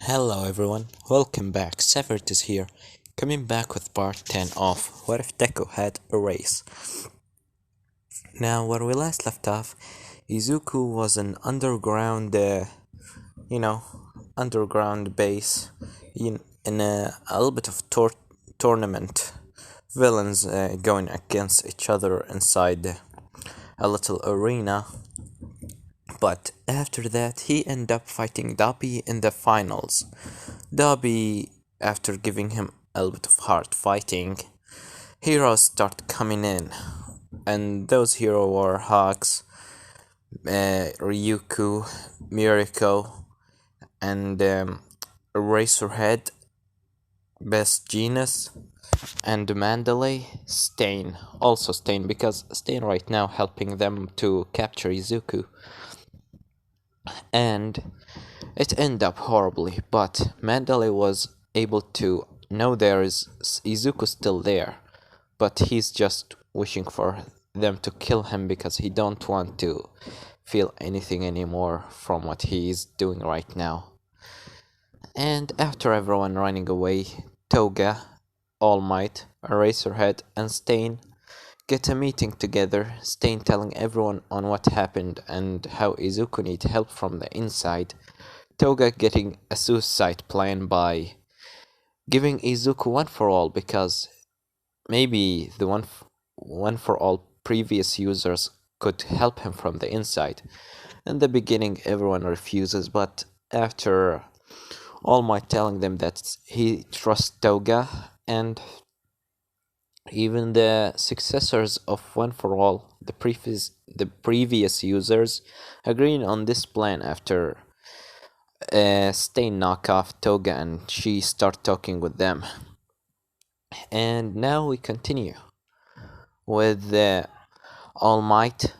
Hello everyone, welcome back. Severed is here, coming back with part 10 of What If Deku Had a Race. Now, where we last left off, Izuku was an underground, you know, underground base in a little bit of tournament. Villains going against each other inside a little arena. But after that, he ended up fighting Dabi in the finals. Dabi, after giving him a little bit of hard fighting, heroes start coming in. And those heroes were Hawks, Ryuku, Miriko, and Eraserhead, Best Genius, and Mandalay, Stain. Also Stain, because Stain right now helping them to capture Izuku. And it ended up horribly, but Mandalay was able to know there is Izuku still there, but he's just wishing for them to kill him because he don't want to feel anything anymore from what he is doing right now. And after everyone running away, Toga, All Might, Eraserhead, and Stain get a meeting together, Stain telling everyone on what happened and how Izuku needs help from the inside, Toga getting a suicide plan by giving Izuku one for all because maybe the one for all previous users could help him from the inside. In the beginning, everyone refuses, but after All Might telling them that he trusts Toga, and even the successors of One for All, the previous users, agreeing on this plan after Stain knock off Toga and she start talking with them. And now we continue with All Might,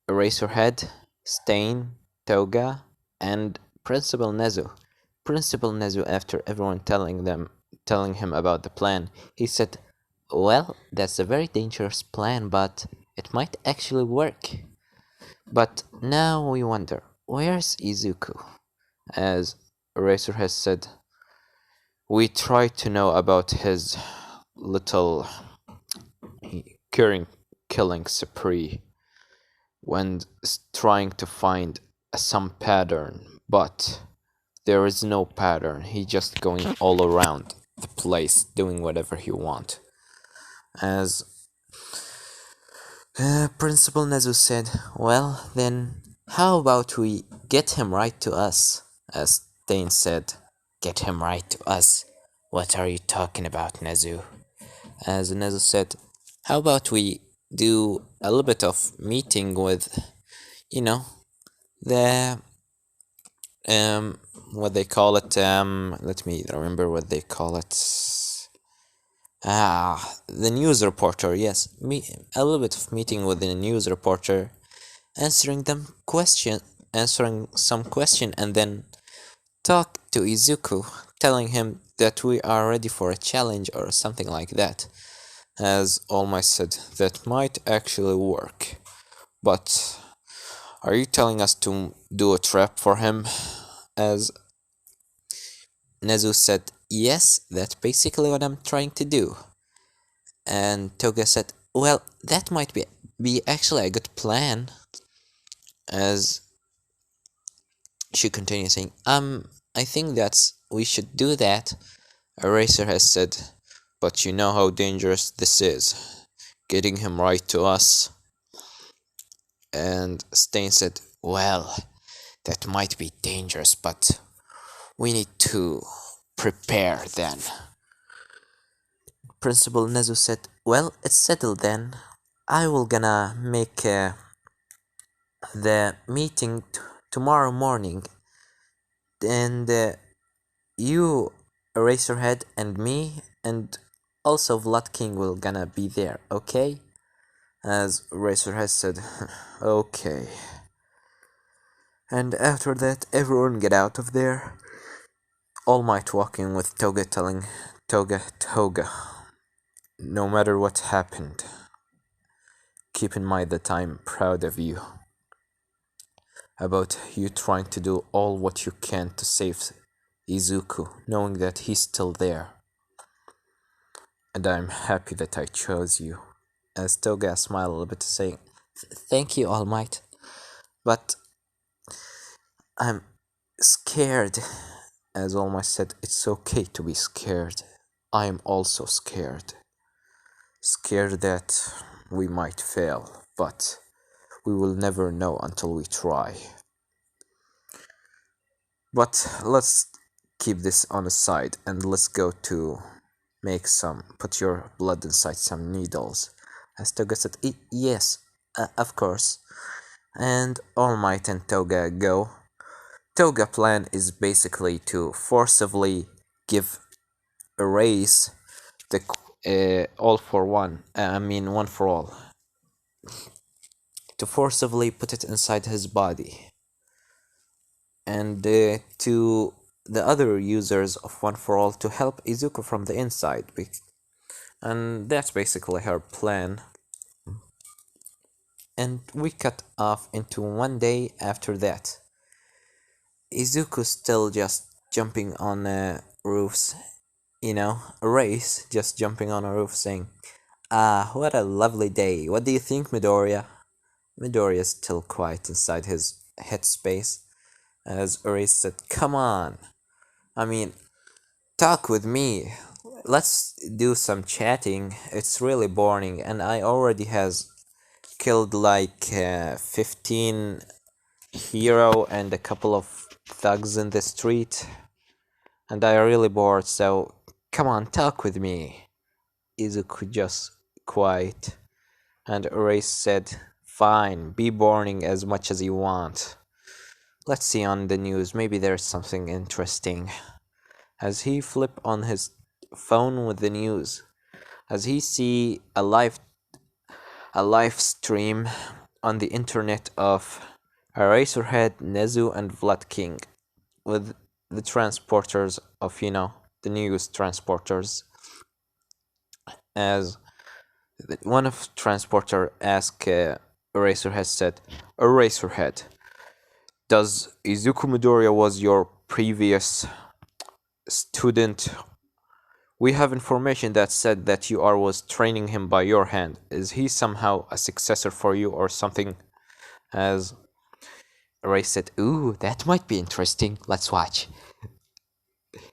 Eraserhead, Stain, Toga, and Principal Nezu. Principal Nezu, after everyone telling him about the plan, he said, "Well, that's a very dangerous plan, but it might actually work." But now we wonder, where's Izuku? As Eraserhead said, we tried to know about his little killing spree when trying to find some pattern, but there is no pattern. He just going all around the place doing whatever he want. As Principal Nezu said, well then, how about we get him right to us? As Stain said, get him right to us. What are you talking about, Nezu? As Nezu said, how about we do a little bit of meeting with, you know, the what they call it, let me remember what they call it. The news reporter, yes. A little bit of meeting with the news reporter, answering some question, and then talk to Izuku, telling him that we are ready for a challenge or something like that. As All Might said, that might actually work. But are you telling us to do a trap for him? As Nezu said, yes, that's basically what I'm trying to do. And Toga said, well, that might be actually a good plan. As she continues saying, I think we should do that. Eraser has said, but you know how dangerous this is. Getting him right to us. And Stain said, well, that might be dangerous, but we need to prepare then. Principal Nezu said, well, it's settled then. I will gonna make the meeting tomorrow morning. And you, Eraserhead, and me, and also Vlad King will gonna be there, okay? As Eraserhead said, okay. And after that, everyone get out of there. All Might walking with Toga telling Toga, no matter what happened, keep in mind that I'm proud of you. About you trying to do all what you can to save Izuku, knowing that he's still there. And I'm happy that I chose you. As Toga smiled a little bit, saying, Thank you, All Might. But I'm scared. As All Might said, it's okay to be scared. I am also scared. Scared that we might fail, but we will never know until we try. But let's keep this on the side and let's go to put your blood inside some needles. As Toga said, yes, of course. And All Might and Toga go. Toga plan is basically to forcibly give Erase the all for one, one for all, to forcibly put it inside his body, and to the other users of one for all to help Izuku from the inside. And that's basically her plan. And we cut off into one day after that. Izuku still just jumping on roofs, a race, just jumping on a roof saying, Ah, what a lovely day. What do you think, Midoriya? Midoriya is still quiet inside his headspace, as Erase said, Come on. I mean, talk with me. Let's do some chatting. It's really boring, and I already has killed like 15 hero and a couple of thugs in the street, and I really bored, so come on, talk with me. Izuku just quiet, and Erase said, Fine, be boring as much as you want. Let's see on the news, maybe there's something interesting. As he flip on his phone with the news, as he see a live stream on the internet of Eraserhead, Nezu, and Vlad King, with the transporters of, the news transporters. As one of transporter asked Eraserhead said, Eraserhead, does Izuku Midoriya was your previous student? We have information that said that you was training him by your hand. Is he somehow a successor for you or something? As Ray said, Ooh, that might be interesting. Let's watch.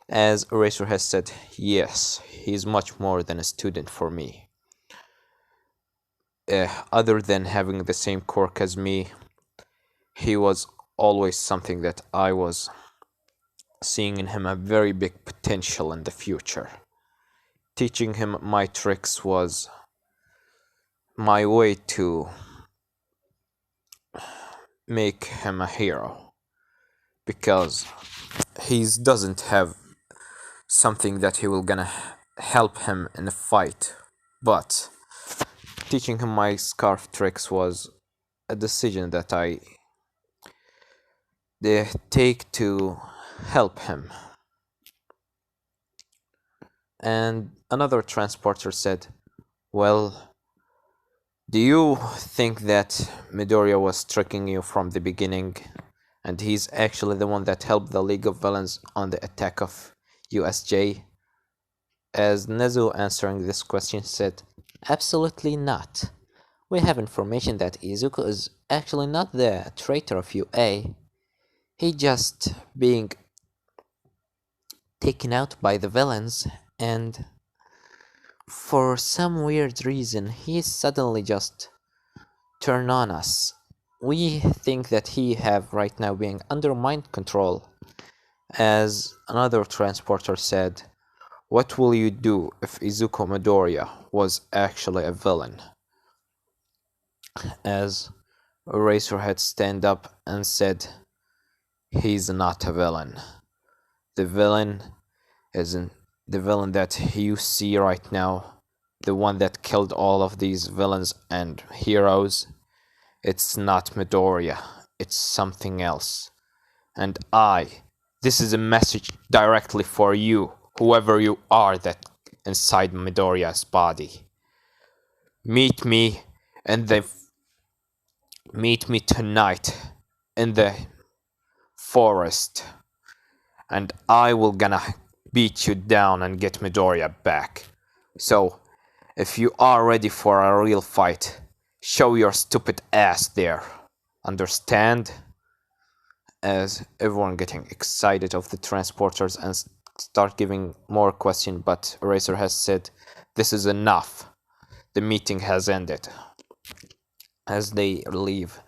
As Eraser has said, yes, he's much more than a student for me. Other than having the same quirk as me, he was always something that I was seeing in him a very big potential in the future. Teaching him my tricks was my way to make him a hero, because he doesn't have something that he will gonna help him in a fight, but teaching him my scarf tricks was a decision that I take to help him. And another transporter said, Well, do you think that Midoriya was tricking you from the beginning, and he's actually the one that helped the League of Villains on the attack of USJ? As Nezu answering this question said, Absolutely not. We have information that Izuku is actually not the traitor of UA. He just being taken out by the villains, and for some weird reason he suddenly just turned on us. We think that he have right now being under mind control. As another transporter said, What will you do if Izuku Midoriya was actually a villain? As Eraserhead stand up and said, He's not a villain. The villain isn't the villain that you see right now, the one that killed all of these villains and heroes. It's not Midoriya, it's something else. And this is a message directly for you, whoever you are that inside Midoriya's body. Meet me tonight in the forest and I will gonna beat you down and get Midoriya back. So, if you are ready for a real fight, show your stupid ass there. Understand? As everyone getting excited of the transporters and start giving more questions, but Eraser has said, "This is enough. The meeting has ended." As they leave,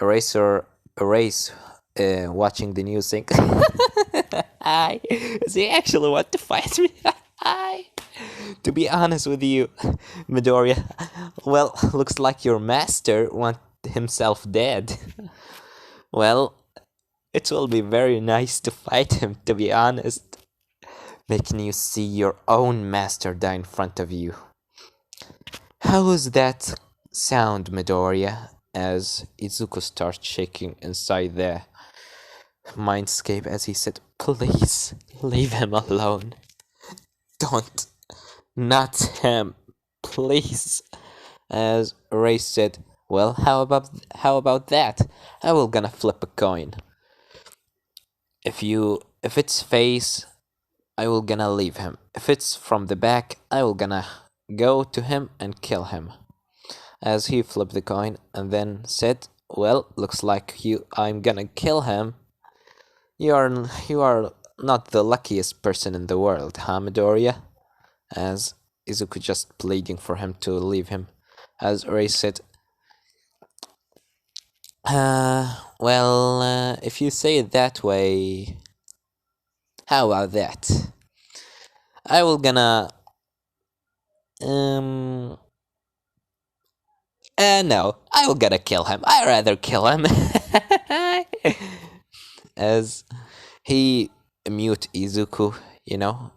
Erase, watching the news saying, "Hi, does he actually want to fight me?" Hi. To be honest with you, Midoriya, well, looks like your master wants himself dead. Well, it will be very nice to fight him, to be honest. Making you see your own master die in front of you. How was that sound, Midoriya? As Izuku starts shaking inside the mindscape as he said, "Please, leave him alone. Don't. Not him. Please." As Ray said, "Well, how about that? I will gonna flip a coin. If it's face, I will gonna leave him. If it's from the back, I will gonna go to him and kill him." As he flipped the coin and then said, "Well, looks like I'm gonna kill him." You are not the luckiest person in the world, huh, Midoriya? As Izuku just pleading for him to leave him. As Ray said, if you say it that way, how about that? I will gonna, um, no, I will gonna kill him. I'd rather kill him." As he mute Izuku,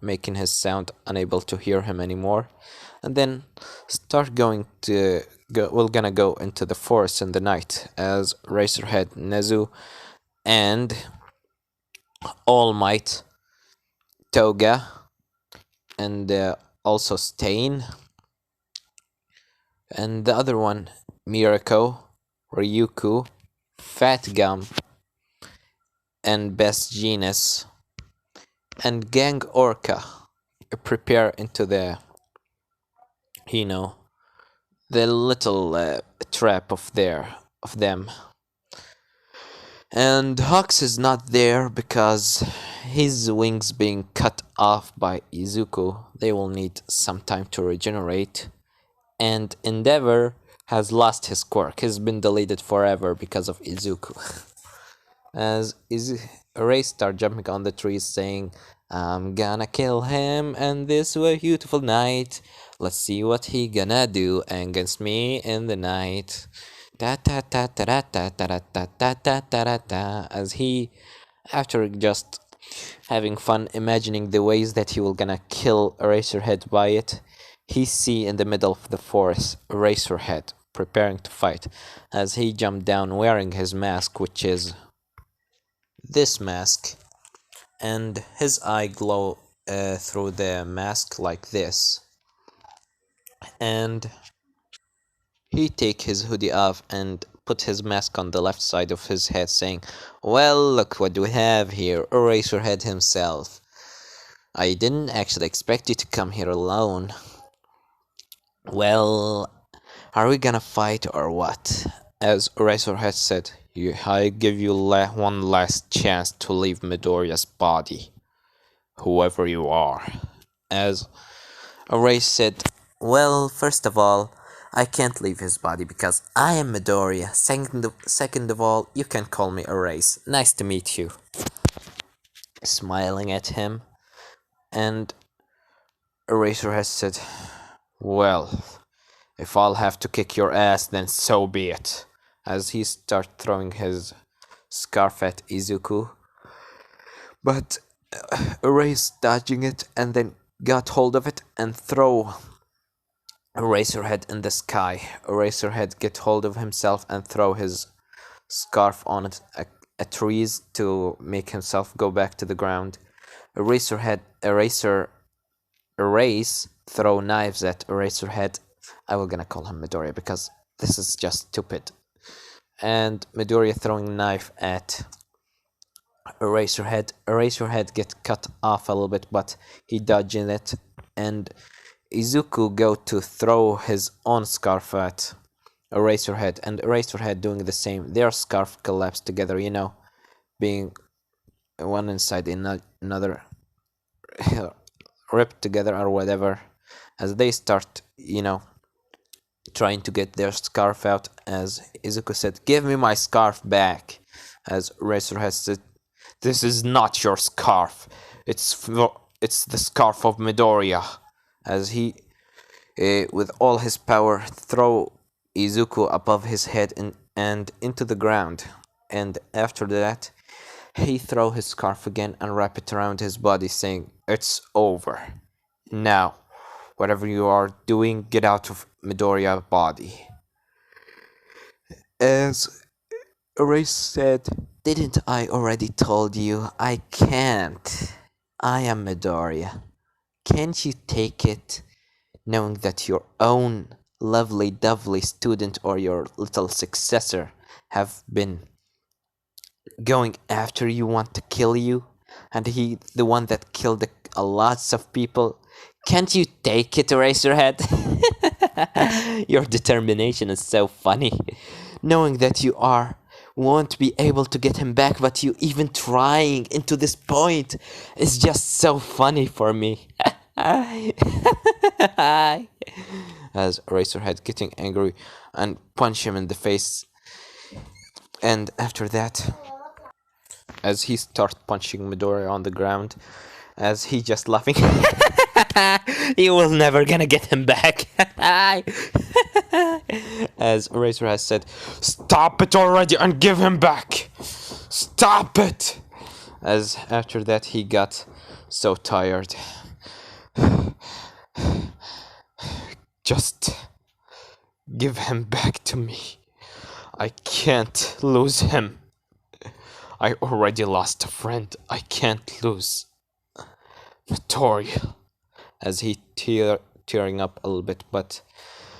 making his sound unable to hear him anymore, and then start going to go. We're gonna go into the forest in the night as Racerhead, Nezu, and All Might, Toga, and also Stain, and the other one, Mirako, Ryuku, Fat Gum, and Best Genus, and Gang Orca prepare into you know, the little trap of them. And Hawks is not there because his wings being cut off by Izuku. They will need some time to regenerate. And Endeavor has lost his quirk. He's been deleted forever because of Izuku. As Ray start jumping on the trees saying, "I'm gonna kill him and this was a beautiful night. Let's see what he gonna do against me in the night." Ta ta ta ta ta ta ta ta ta ta ta ta. As he, after just having fun imagining the ways that he will gonna kill Eraserhead by it, he see in the middle of the forest Eraserhead preparing to fight. As he jumped down wearing his mask, which is this mask, and his eye glow through the mask like this, and he take his hoodie off and put his mask on the left side of his head saying, "Well, look what we have here, Eraserhead himself. I didn't actually expect you to come here alone. Well, are we gonna fight or what?" As Eraserhead said, "I give you one last chance to leave Midoriya's body, whoever you are." As Erase said, "Well, first of all, I can't leave his body because I am Midoriya. Second of all, you can call me Erase. Nice to meet you." Smiling at him, and Eraser has said, "Well, if I'll have to kick your ass, then so be it." As he starts throwing his scarf at Izuku, but Erase dodging it and then got hold of it and throw Eraserhead in the sky. Eraserhead get hold of himself and throw his scarf on a trees to make himself go back to the ground. Erase throw knives at Eraserhead. I will gonna call him Midoriya because this is just stupid. And Midoriya throwing knife at Eraserhead get cut off a little bit, but he dodging it, and Izuku go to throw his own scarf at Eraserhead, and Eraserhead doing the same. Their scarf collapsed together, being one inside another, ripped together or whatever, as they start, trying to get their scarf out. As Izuku said, "Give me my scarf back." As Eraserhead said, "This is not your scarf. It's the scarf of Midoriya." As he, with all his power, throw Izuku above his head and into the ground. And after that, he throw his scarf again and wrap it around his body, saying, "It's over. Now, whatever you are doing, get out of Midoriya's body." As Ray said, "Didn't I already told you I can't? I am Midoriya. Can't you take it, knowing that your own lovely dovely student or your little successor have been going after you, want to kill you, and he the one that killed a lots of people? Can't you take it, Eraserhead?" Your determination is so funny, knowing that you are won't be able to get him back, but you even trying into this point is just so funny for me. As Eraserhead getting angry and punch him in the face, and after that, as he start punching Midori on the ground, as he just laughing. You will never gonna get him back. As Razor has said, "Stop it already and give him back. Stop it." As after that he got so tired. "Just give him back to me. I can't lose him. I already lost a friend. I can't lose Notorial." As he tearing up a little bit, but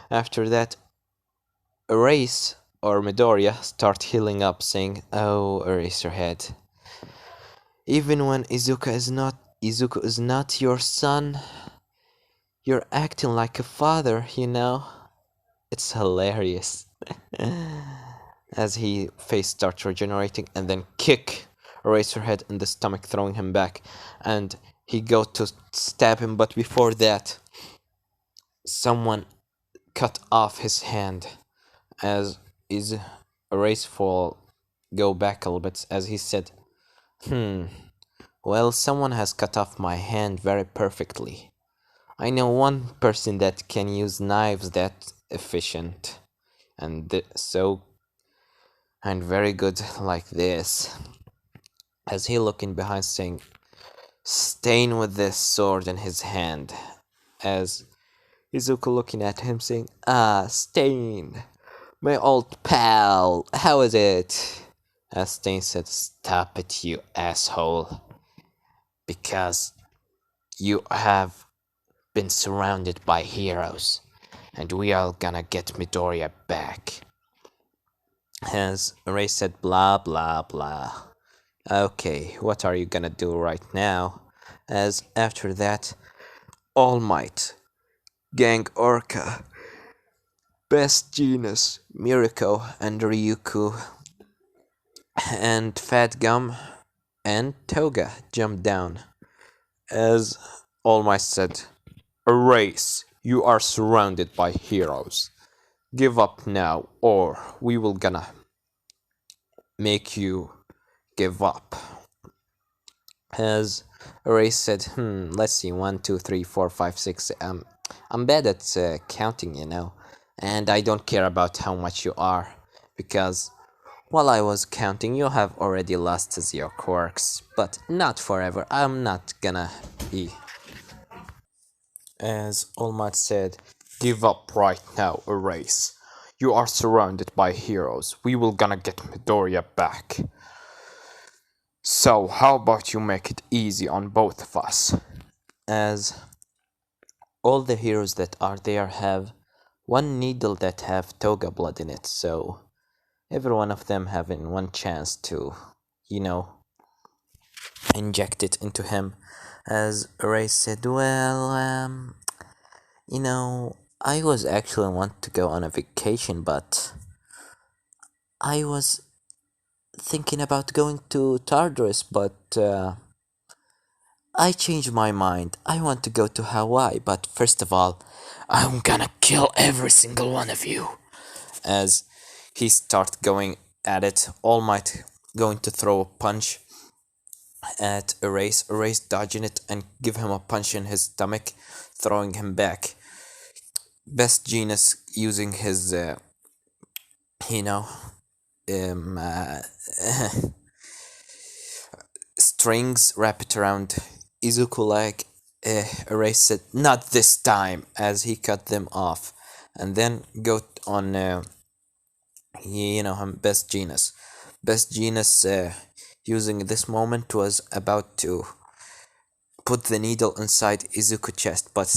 after that, Erase or Midoriya start healing up, saying, "Oh, Eraserhead, even when Izuku is not your son, you're acting like a father, you know? It's hilarious." As he face starts regenerating and then kick Eraserhead in the stomach, throwing him back, and he go to stab him, but before that, someone cut off his hand. As is Eraseful go back a little bit, as he said, "Well, someone has cut off my hand very perfectly. I know one person that can use knives that efficient, and and very good like this." As he looking behind, saying, "Staying with this sword in his hand." As Izuku looking at him, saying, "Ah, Stain, my old pal, how is it?" As Stain said, "Stop it, you asshole, because you have been surrounded by heroes, and we are gonna get Midoriya back." As Ray said, "Blah blah blah. Okay, what are you gonna do right now?" As after that, All Might, Gang Orca, Best Genius, Miriko, and Ryuku, and Fat Gum, and Toga jumped down. As All Might said, "Erase, you are surrounded by heroes. Give up now, or we will gonna make you give up." As Erase said, let's see, 1, 2, 3, 4, 5, 6. I'm bad at counting, and I don't care about how much you are, because while I was counting, you have already lost your quirks, but not forever. I'm not gonna be. As All Might said, "Give up right now, Erase. You are surrounded by heroes. We will gonna get Midoriya back. So how about you make it easy on both of us?" As all the heroes that are there have one needle that have Toga blood in it, so every one of them having one chance to, you know, inject it into him. As Ray said, well, I was actually want to go on a vacation, but I was thinking about going to Tardris, but I changed my mind. I want to go to Hawaii, but first of all, I'm gonna kill every single one of you. As he starts going at it, All Might going to throw a punch at Erase. Erase dodging it and give him a punch in his stomach, throwing him back. Best Genius using his, you know, um, uh, strings wrapped around Izuku like Erase said, not this time, as he cut them off. And then go on, Best Genius. Best Genius, using this moment, was about to put the needle inside Izuku's chest, but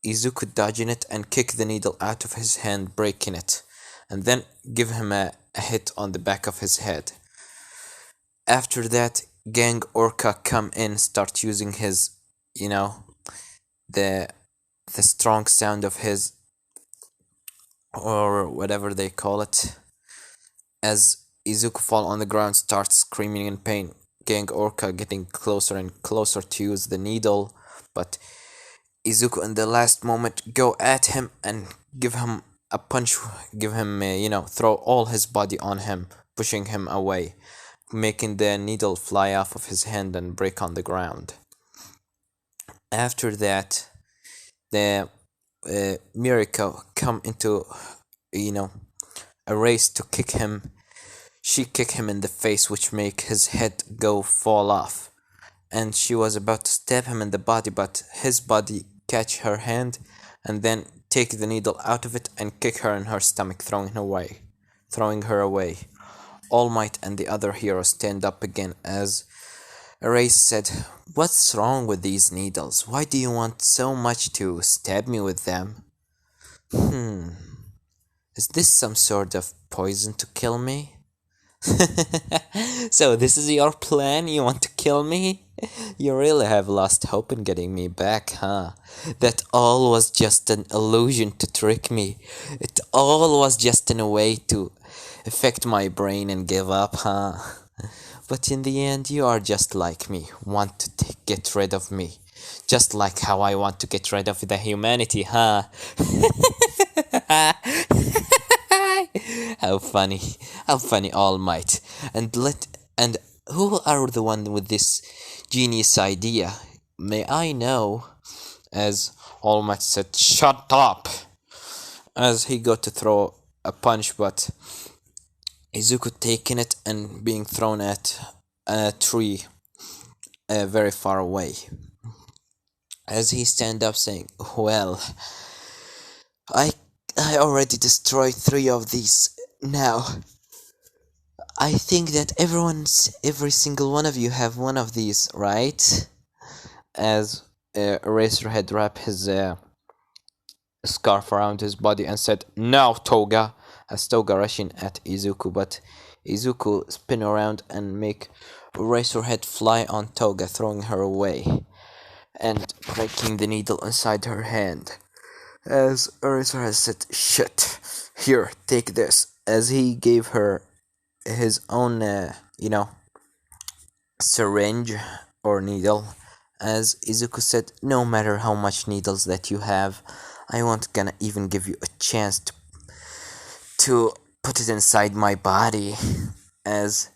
Izuku dodging it and kick the needle out of his hand, breaking it, and then give him a hit on the back of his head. After that, Gang Orca come in, start using his, the the strong sound of his, or whatever they call it. As Izuku fall on the ground, starts screaming in pain. Gang Orca getting closer and closer to use the needle, but Izuku in the last moment go at him and give him a punch, give him, throw all his body on him, pushing him away, making the needle fly off of his hand and break on the ground. After that, the Miriko come into, a race to kick him. She kicked him in the face, which make his head go fall off. And she was about to stab him in the body, but his body catch her hand and then take the needle out of it and kick her in her stomach, throwing her away. All Might and the other heroes stand up again as Erase said, what's wrong with these needles? Why do you want so much to stab me with them? Is this some sort of poison to kill me? So this is your plan? You want to kill me? You really have lost hope in getting me back, huh? That all was just an illusion to trick me. It all was just in a way to affect my brain and give up, huh? But in the end, you are just like me, want to get rid of me. Just like how I want to get rid of the humanity, huh? How funny, All Might. And who are the one with this genius idea? May I know? As All Might said, shut up! As he got to throw a punch, but Izuku taking it and being thrown at a tree very far away. As he stand up saying, well, I already destroyed 3 of these. Now, I think that every single one of you have one of these, right? As Eraserhead wrapped his scarf around his body and said, now, Toga! As Toga rushing at Izuku, but Izuku spin around and make Eraserhead fly on Toga, throwing her away and breaking the needle inside her hand. As Eraserhead said, shit, here, take this. As he gave her his own, syringe or needle. As Izuku said, no matter how much needles that you have, I won't gonna even give you a chance to put it inside my body. As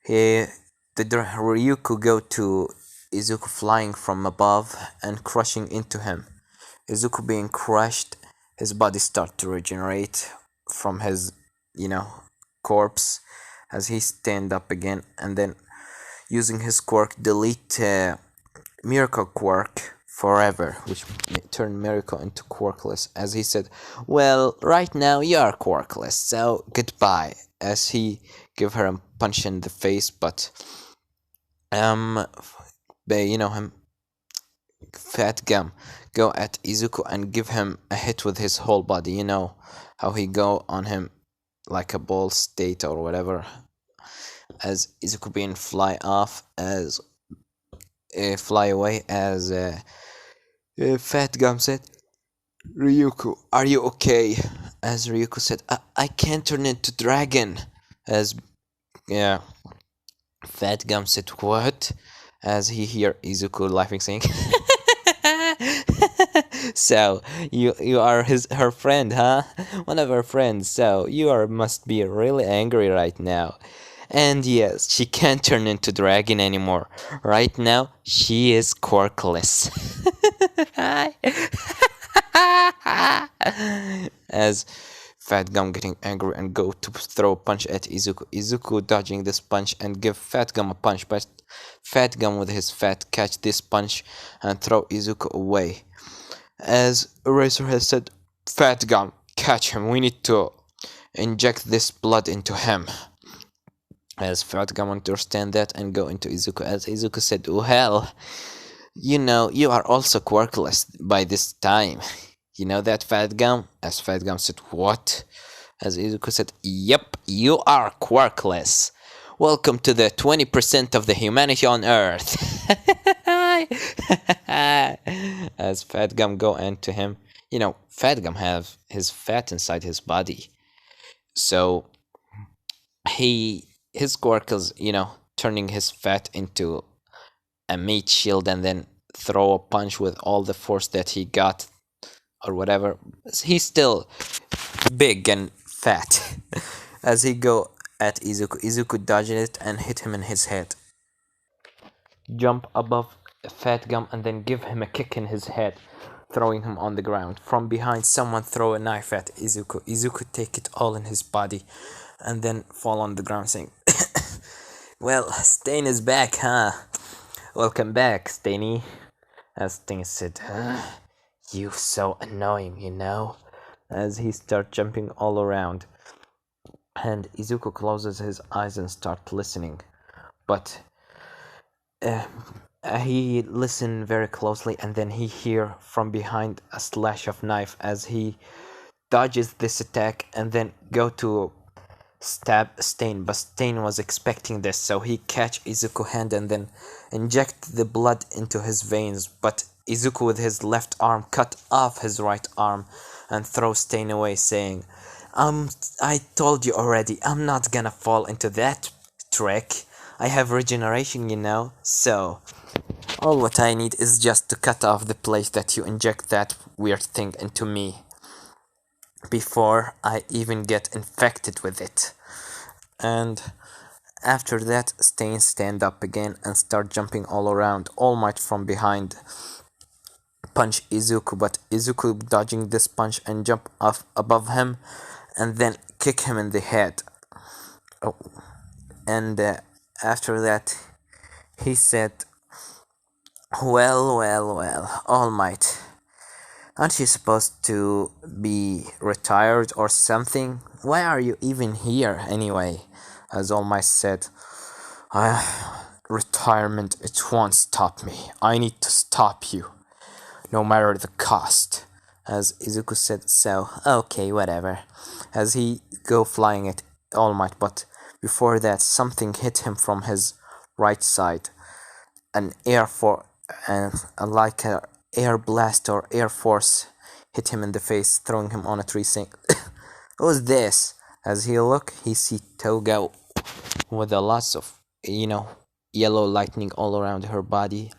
the Ryuku go to Izuku flying from above and crushing into him. Izuku being crushed, his body start to regenerate from his, corpse as he stand up again, and then using his quirk delete Miracle Quirk forever, which turned Miracle into quirkless. As he said, well, right now you are quirkless, so goodbye. As he give her a punch in the face, but him Fat Gum go at Izuku and give him a hit with his whole body. You know how he go on him like a ball state or whatever. As Izuku being fly off, as fly away as Fat Gum said, Ryuko, are you okay? As Ryuko said, I can't turn into dragon. As yeah, Fat Gum said, what? As he hear Izuku laughing saying, so you are her friend, huh? One of her friends. So you are must be really angry right now. And yes, she can't turn into dragon anymore. Right now, she is quirkless. As Fat Gum getting angry and go to throw a punch at Izuku. Izuku dodging this punch and give Fat Gum a punch, but Fat Gum with his fat catch this punch and throw Izuku away. As Eraser has said, Fat Gum, catch him, we need to inject this blood into him. As Fat Gum understand that and go into Izuku. As Izuku said, well, you know, you are also quirkless by this time. You know that, Fat Gum? As Fat Gum said, what? As Izuku said, yep, you are quirkless. Welcome to the 20% of the humanity on Earth. As Fat Gum go into him, you know, Fat Gum have his fat inside his body. So his quirkles, you know, turning his fat into a meat shield and then throw a punch with all the force that he got or whatever. He's still big and fat. As he go at Izuku, Izuku dodged it and hit him in his head. Jump above Fat Gum and then give him a kick in his head, throwing him on the ground. From behind, someone throw a knife at Izuku. Izuku take it all in his body and then fall on the ground saying, well, Stain is back, huh? Welcome back, Stainy. As Stain said, you so annoying, you know? As he start jumping all around. And Izuku closes his eyes and start listening. But he listen very closely and then he hear from behind a slash of knife as he dodges this attack and then go to stab Stain, but Stain was expecting this, so he catch Izuku hand and then inject the blood into his veins, but Izuku with his left arm cut off his right arm and throw Stain away saying, I told you already, I'm not gonna fall into that trick. I have regeneration, you know, so all what I need is just to cut off the place that you inject that weird thing into me before I even get infected with it. And after that, Stain stand up again and start jumping all around. All Might from behind punch Izuku, but Izuku dodging this punch and jump off above him and then kick him in the head. Oh. And after that, he said, well, All Might, aren't you supposed to be retired or something? Why are you even here anyway? As All Might said, retirement, it won't stop me. I need to stop you, no matter the cost. As Izuku said, so, okay, whatever. As he go flying at All Might, but before that, something hit him from his right side. An like a air blast or air force hit him in the face, throwing him on a tree saying, who's this? As he look, he see Toga with a lots of, yellow lightning all around her body.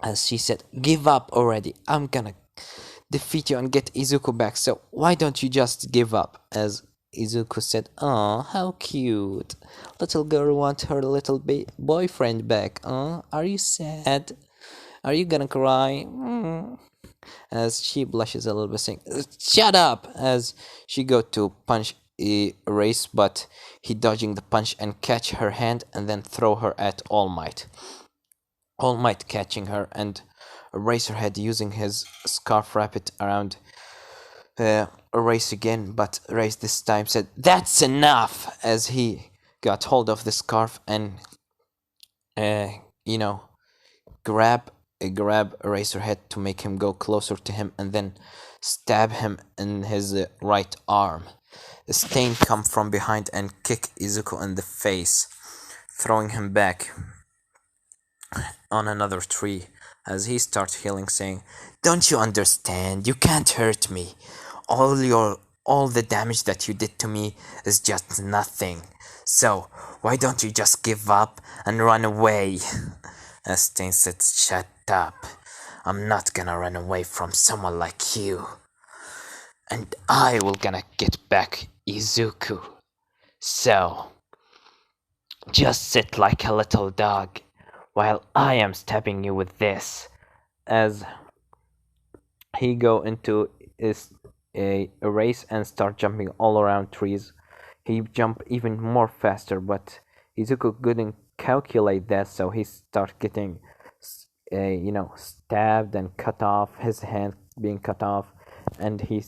As she said, give up already, I'm gonna defeat you and get Izuku back, so why don't you just give up? As Izuku said, "Aw, how cute. Little girl wants her little boyfriend back. Are you sad? Are you gonna cry?" As she blushes a little bit, saying, "Shut up!" As she go to punch Erase, but he dodging the punch and catch her hand and then throw her at All Might. All Might catching her and Eraserhead using his scarf wrap it around Erase again, but Erase this time said, "That's enough!" As he got hold of the scarf and, grab Eraserhead to make him go closer to him and then stab him in his right arm. Stain come from behind and kick Izuku in the face, throwing him back. on another tree as he starts healing, saying, "Don't you understand? You can't hurt me. All the damage that you did to me is just nothing. So why don't you just give up and run away?" As Stain said, "Shut up. I'm not gonna run away from someone like you. And I will gonna get back Izuku. So just sit like a little dog while I am stabbing you with this." As he go into is a race and start jumping all around trees. He jump even more faster, but Izuku couldn't calculate that, so he start getting, stabbed and cut off. His hand being cut off, and he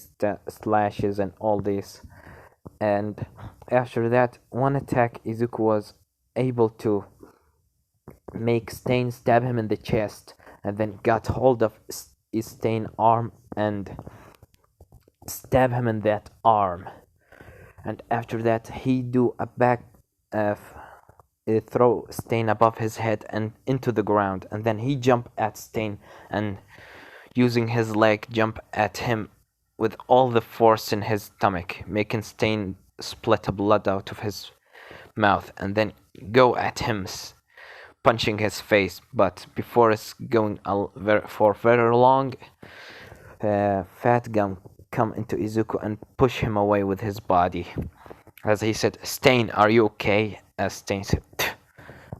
slashes and all this. And after that, one attack, Izuku was able to make Stain stab him in the chest, and then got hold of Stain arm and stab him in that arm. And after that, he do a back throw Stain above his head and into the ground, and then he jump at Stain and using his leg jump at him with all the force in his stomach, making Stain split blood out of his mouth, and then go at him, punching his face. But before it's going for very long, Fat Gum come into Izuku and push him away with his body. As he said, "Stain, are you okay?" As Stain said,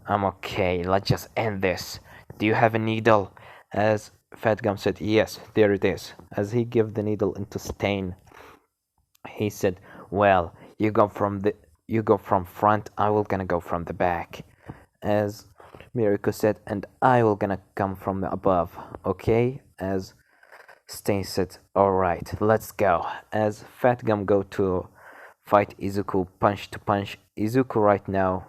"I'm okay, let's just end this. Do you have a needle?" As Fat Gum said, "Yes, there it is." As he gave the needle into Stain, he said, "Well, you go from front, I will gonna go from the back." As Miriko said, "And I will gonna come from the above, okay?" As Stain said, "Alright, let's go." As Fat Gum go to fight Izuku punch to punch, Izuku right now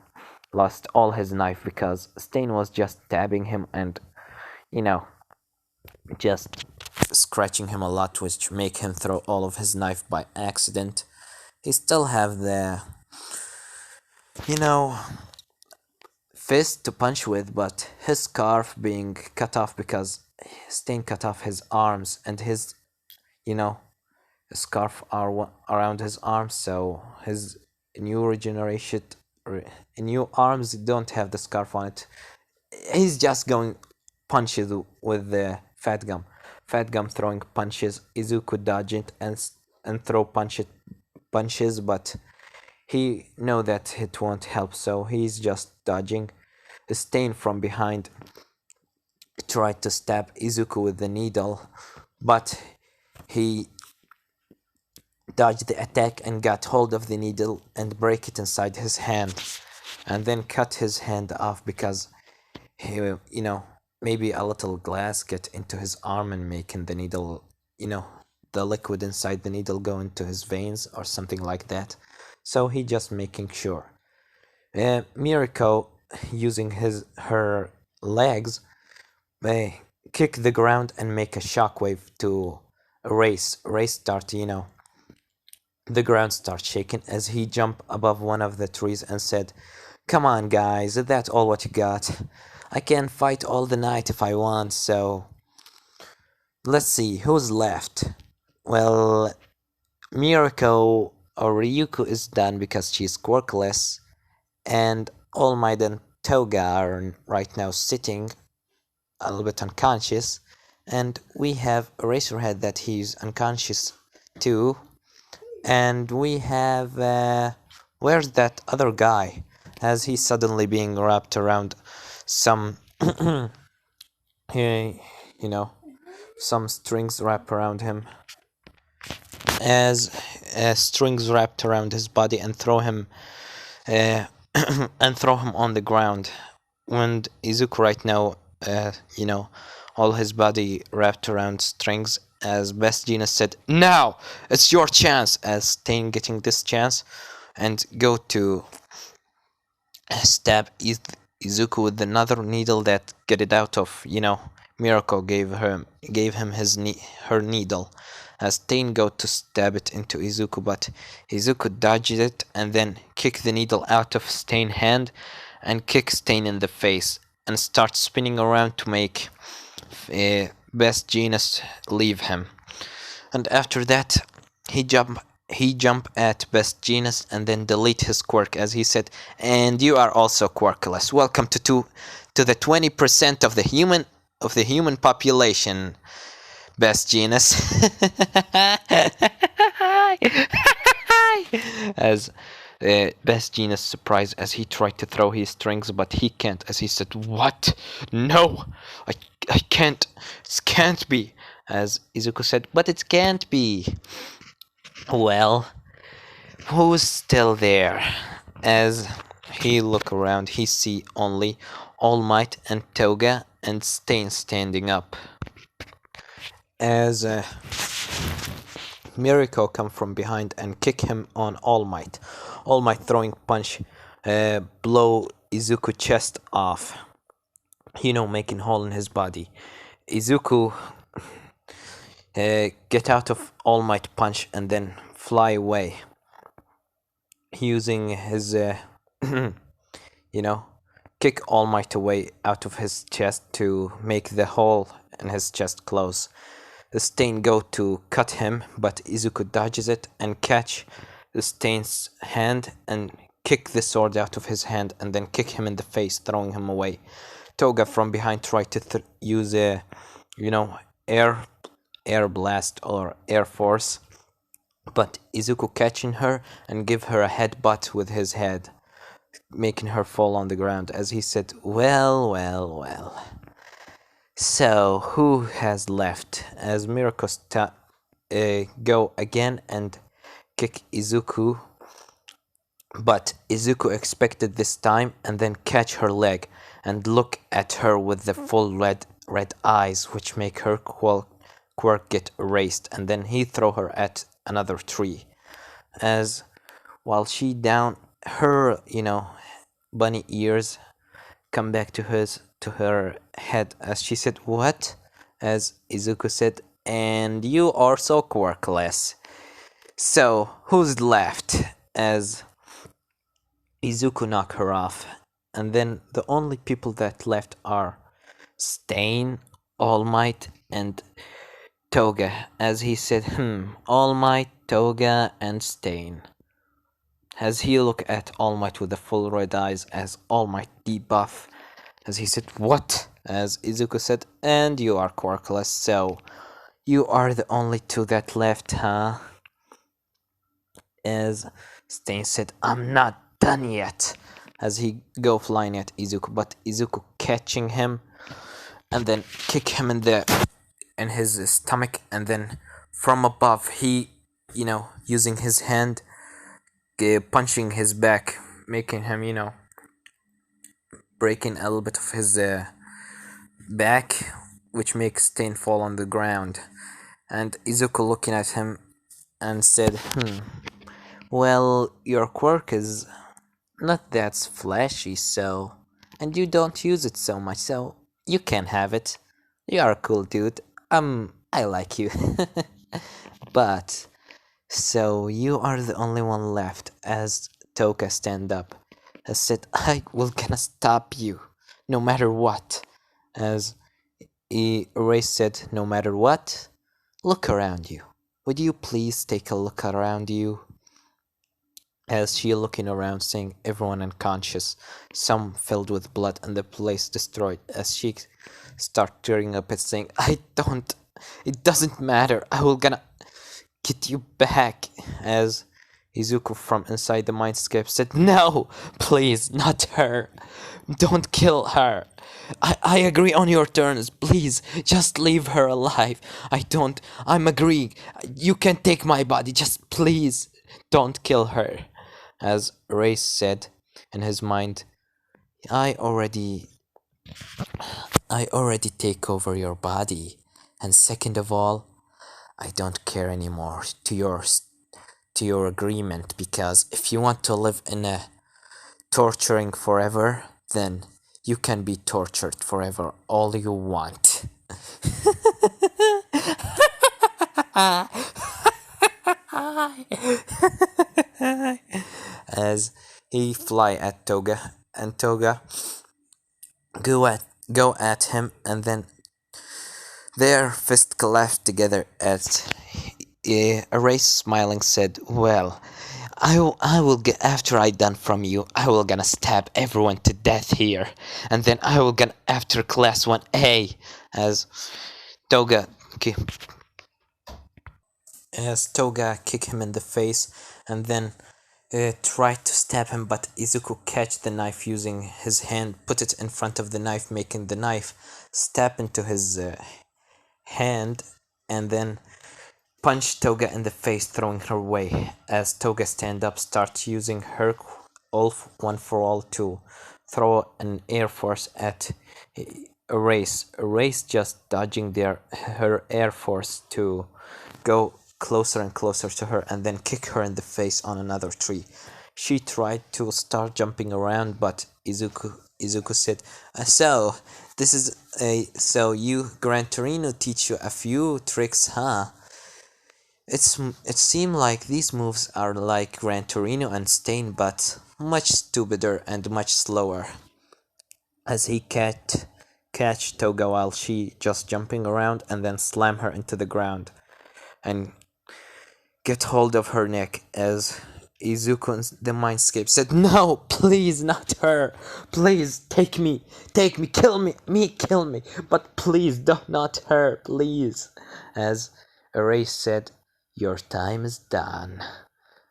lost all his knife because Stain was just stabbing him and, just scratching him a lot, which make him throw all of his knife by accident. He still have the, you know, fist to punch with, but his scarf being cut off because Stain cut off his arms and his, you know, scarf are around his arms, so his new regeneration, new arms don't have the scarf on it. He's just going punches with the Fat Gum. Fat Gum throwing punches, Izuku dodging and throw punches, but he know that it won't help, so he's just dodging. Stain from behind tried to stab Izuku with the needle, but he dodged the attack and got hold of the needle and break it inside his hand, and then cut his hand off because he, maybe a little glass get into his arm and making the needle, the liquid inside the needle go into his veins or something like that. So he just making sure. Miriko using her legs, kick the ground and make a shockwave to race start, the ground starts shaking as he jumped above one of the trees and said, "Come on, guys, is that all what you got? I can fight all the night if I want, so let's see, who's left?" Well, Mirako or Ryuko is done because she's quirkless, and All Might and Toga are right now sitting a little bit unconscious, and we have Eraserhead that he's unconscious too. And we have, where's that other guy? As he's suddenly being wrapped around some, some strings wrapped around him. As strings wrapped around his body and throw him, and throw him on the ground. And Izuku right now, all his body wrapped around strings. As Best Genius said, "Now it's your chance." As Stain getting this chance and go to stab Izuku with another needle that get it out of, Miracle gave him her needle. As Stain go to stab it into Izuku, but Izuku dodged it and then kick the needle out of Stain's hand and kick Stain in the face. and starts spinning around to make Best Genius leave him. And after that, he jump at Best Genius and then delete his quirk as he said, "And you are also quirkless. Welcome to the 20% of the human population, Best Genius." As Best Genius surprised as he tried to throw his strings, but he can't. As he said, "What? No, I, I can't. It can't be." As Izuku said, "But it can't be." Well, who's still there? As he look around, he see only All Might and Toga and Stain standing up. As Miriko come from behind and kick him on All Might. All Might throwing punch, blow Izuku chest off. Making hole in his body. Izuku get out of All Might punch and then fly away. Using his, kick All Might away out of his chest to make the hole in his chest close. The Stain go to cut him, but Izuku dodges it and catch the Stain's hand and kick the sword out of his hand and then kick him in the face, throwing him away. Toga from behind tried to use a, air blast or air force, but Izuku catching her and give her a headbutt with his head, making her fall on the ground as he said, "Well, well, well. So, who has left?" As Mirako go again and kick Izuku, but Izuku expected this time and then catch her leg and look at her with the full red eyes, which make her quirk get erased, and then he throw her at another tree. As while she down, her bunny ears come back to her head as she said, "What?" As Izuku said, "And you are so quirkless. So who's left?" As Izuku knock her off, and then the only people that left are Stain, All Might, and Toga. As he said, All Might, Toga, and Stain. As he look at All Might with the full red eyes as All Might debuff, as he said, "What?" As Izuku said, "And you are quirkless, so you are the only two that left, huh?" As Stain said, "I'm not done yet." As he go flying at Izuku, but Izuku catching him and then kick him in his stomach, and then from above he, using his hand, punching his back, making him, breaking a little bit of his back, which makes Stain fall on the ground. And Izuku looking at him and said, "Well, your quirk is not that flashy, so, and you don't use it so much, so you can have it. You are a cool dude. I like you." But so you are the only one left. As Toga stand up, has said, "I will gonna stop you, no matter what." As Ray said, "No matter what, look around you. Would you please take a look around you?" As she looking around, seeing everyone unconscious, some filled with blood, and the place destroyed. As she start tearing up and saying, it doesn't matter. I will gonna get you back." As Izuku from inside the mindscape said, "No, please, not her. Don't kill her. I agree on your terms. Please, just leave her alive. I'm agreeing. You can take my body. Just please, don't kill her." As Ray said in his mind, I already take over your body. And second of all, I don't care anymore to your agreement, because if you want to live in a torturing forever, then you can be tortured forever all you want." As he fly at Toga, and Toga go at him, and then their fists clashed together as Erase smiling said, "Well, I will get after I done from you. I will gonna stab everyone to death here, and then I will gonna after class 1A." As Toga Toga kick him in the face, and then tried to stab him, but Izuku catch the knife using his hand, put it in front of the knife, making the knife stab into his hand, and then punch Toga in the face, throwing her away. As Toga stand up, starts using her all one for all to throw an air force at Erase. Erase just dodging her air force to go closer and closer to her, and then kick her in the face on another tree. She tried to start jumping around, but Izuku said, "So this is so you Gran Torino teach you a few tricks, huh? It seemed like these moves are like Gran Torino and Stain, but much stupider and much slower." As he catch Toga while she just jumping around, and then slam her into the ground and get hold of her neck. As Izuku in the mindscape said, "No, please, not her. Please, take me, kill me, but please, not her, please." As Erase said, "Your time is done."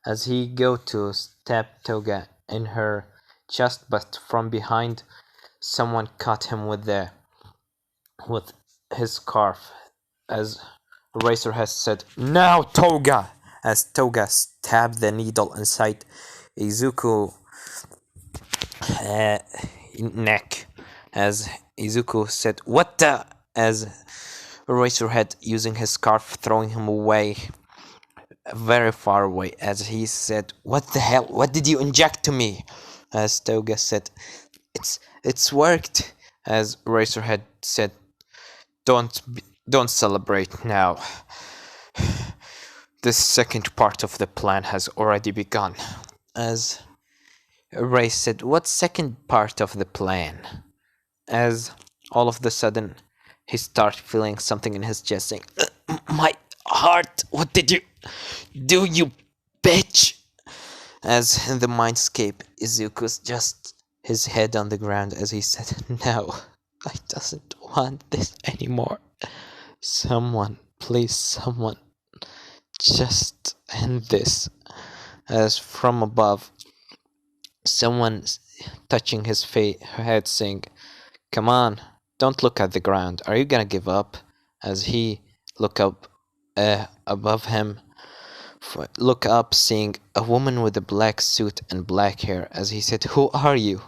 As he go to stab Toga in her chest, but from behind, someone caught him with his scarf. As Eraser has said, "Now, Toga!" As Toga stabbed the needle inside Izuku uh, neck. As Izuku said, "What the?" As Eraserhead using his scarf, throwing him away, very far away. As he said, "What the hell? What did you inject to me?" As Toga said, "It's worked." As Eraserhead said, don't celebrate now. The second part of the plan has already begun." As Ray said, "What second part of the plan?" As all of the sudden he started feeling something in his chest, saying, "My heart, what did you do, you bitch?" As in the mindscape, Izuku's just his head on the ground as he said, "No, I doesn't want this anymore. Someone, please, someone, just end this." As from above, someone touching his head, saying, "Come on, don't look at the ground. Are you gonna give up?" As he look up above him, look up, seeing a woman with a black suit and black hair. As he said, "Who are you?"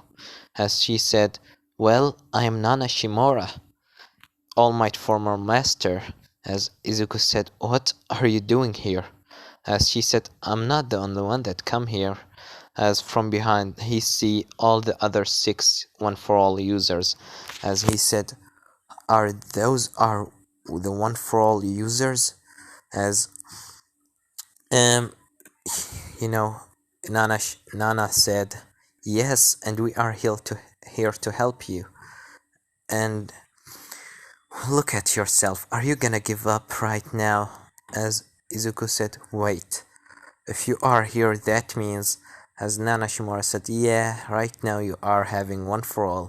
As she said, "Well, I am Nana Shimura, All Might former master." As Izuku said, "What are you doing here?" As she said, "I'm not the only one that come here." As from behind he see all the other 6 one for all users. As he said, are the one for all users?" As um you know Nana said, "Yes, and we are here to help you. And look at yourself. Are you gonna give up right now?" As Izuku said, "Wait. If you are here, that means," as Nana Shimura said, "Yeah, right now you are having one for all."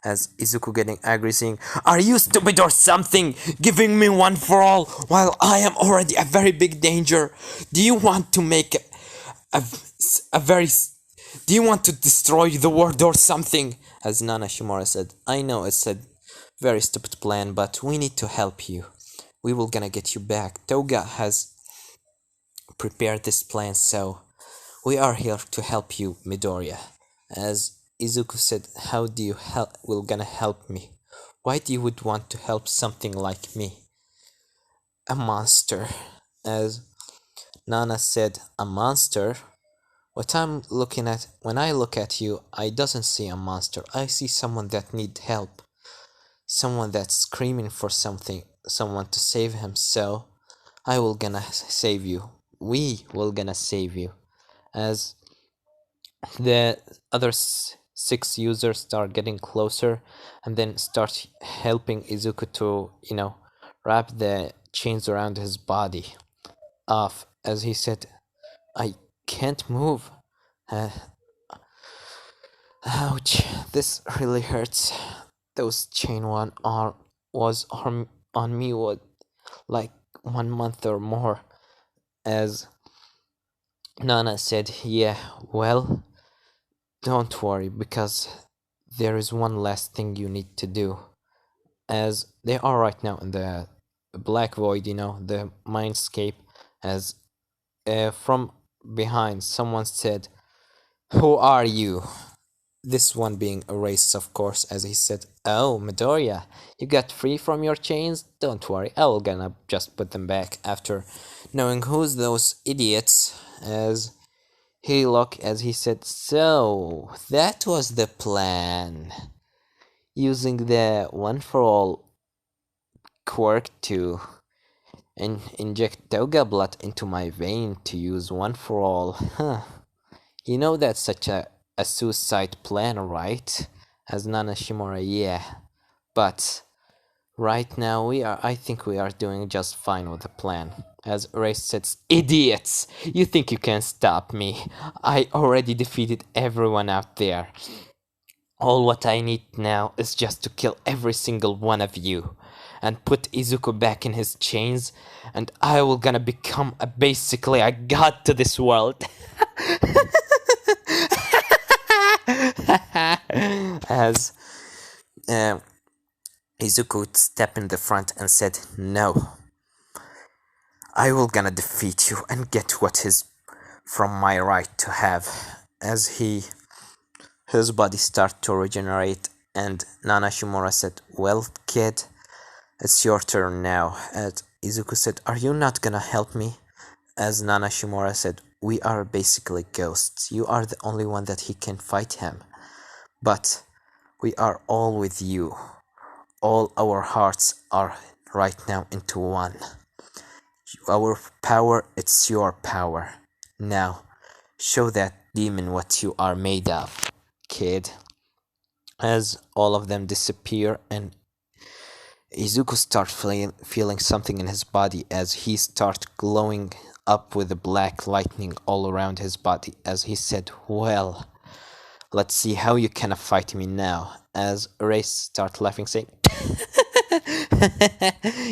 As Izuku getting angry, saying, "Are you stupid or something? Giving me one for all while I am already a very big danger? Do you want to make a, a very... Do you want to destroy the world or something?" As Nana Shimura said, "I know it's a very stupid plan, but we need to help you. We will gonna get you back. Toga has prepared this plan, so we are here to help you, Midoriya." As Izuku said, "How do you will gonna help me? Why do you would want to help something like me? A monster." As Nana said, "A monster? What I'm looking at, when I look at you, I doesn't see a monster. I see someone that need help. Someone that's screaming for something, someone to save him, so I will gonna save you. We will gonna save you." As the other six users start getting closer and then start helping Izuku to, wrap the chains around his body off. As he said, I can't move. Uh, Ouch, this really hurts. Those chain one are was on me what like 1 month or more. As Nana said, yeah, well, don't worry because there is one last thing you need to do. As they are right now in the black void, the mindscape. As from behind, someone said, "Who are you?" This one being erased, of course, as he said, "Oh, Midoriya, you got free from your chains? Don't worry, I will gonna just put them back after knowing who's those idiots." As he looked, as he said, "So, that was the plan. Using the one for all quirk to inject Toga blood into my vein to use one for all. Huh. You know that's such a suicide plan, right?" As Nana Shimura, yeah. But right now I think we are doing just fine with the plan. As Race says, "Idiots! You think you can stop me? I already defeated everyone out there. All what I need now is just to kill every single one of you and put Izuku back in his chains, and I will gonna become basically a god to this world." As Izuku stepped in the front and said, "No, I will gonna defeat you and get what is from my right to have." As his body started to regenerate, and Nana Shimura said, "Well, kid, it's your turn now." And Izuku said, "Are you not gonna help me?" As Nana Shimura said, "We are basically ghosts. You are the only one that he can fight him. But we are all with you. All our hearts are right now into one. Our power, it's your power. Now, show that demon what you are made of, kid." As all of them disappear and Izuku starts feeling something in his body as he starts glowing up with the black lightning all around his body. As he said, "Well, let's see how you can fight me now." As Race starts laughing, saying,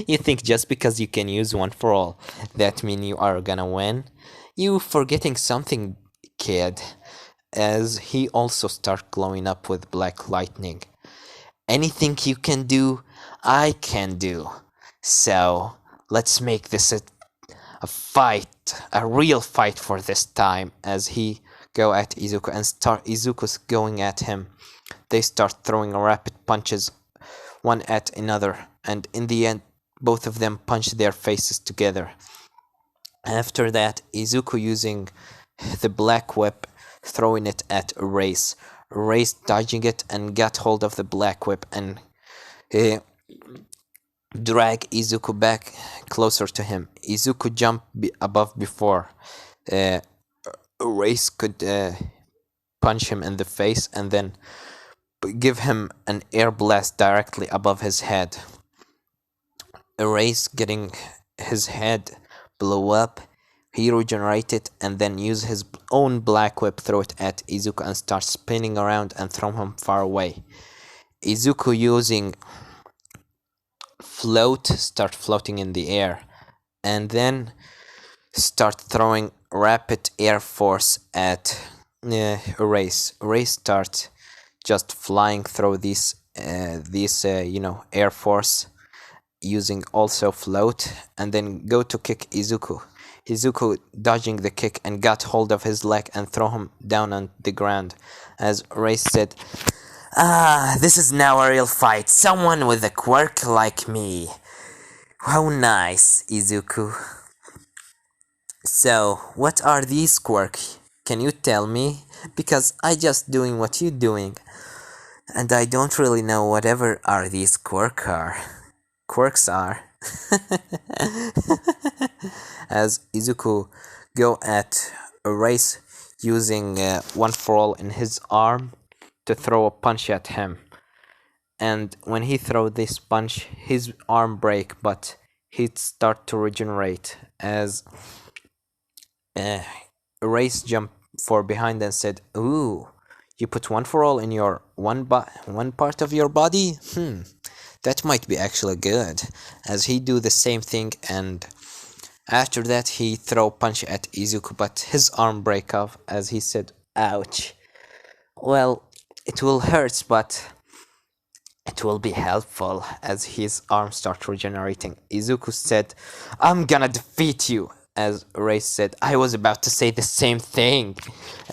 "You think just because you can use one for all, that mean you are gonna win? You forgetting something, kid." As he also starts glowing up with black lightning. "Anything you can do, I can do. So, let's make this a fight, a real fight for this time." As he go at Izuku and start Izuku's going at him. They start throwing rapid punches one at another, and in the end both of them punch their faces together. After that, Izuku using the black whip, throwing it at Race. Race dodging it and got hold of the black whip and drag Izuku back closer to him. Izuku jumped above before Race could punch him in the face and then give him an air blast directly above his head. Race getting his head blow up. He regenerated and then use his own black whip, throw it at Izuku and start spinning around and throw him far away. Izuku using start floating in the air and then start throwing rapid air force at Race. Race start just flying through these air force using also float and then go to kick Izuku. Izuku dodging the kick and got hold of his leg and throw him down on the ground. As Race said, "This is now a real fight. Someone with a quirk like me. How nice, Izuku. So, what are these quirks? Can you tell me? Because I just doing what you doing. And I don't really know whatever are these quirks are." As Izuku go at a Race using one for all in his arm to throw a punch at him. And when he throw this punch, his arm break, but he'd start to regenerate as uh, Race jumped for behind and said, "Ooh, you put one for all in your one part of your body? That might be actually good." As he do the same thing, and after that he throw punch at Izuku, but his arm break off as he said, "Ouch. Well, it will hurt, but it will be helpful," as his arm starts regenerating. Izuku said, "I'm gonna defeat you." As Ray said, "I was about to say the same thing."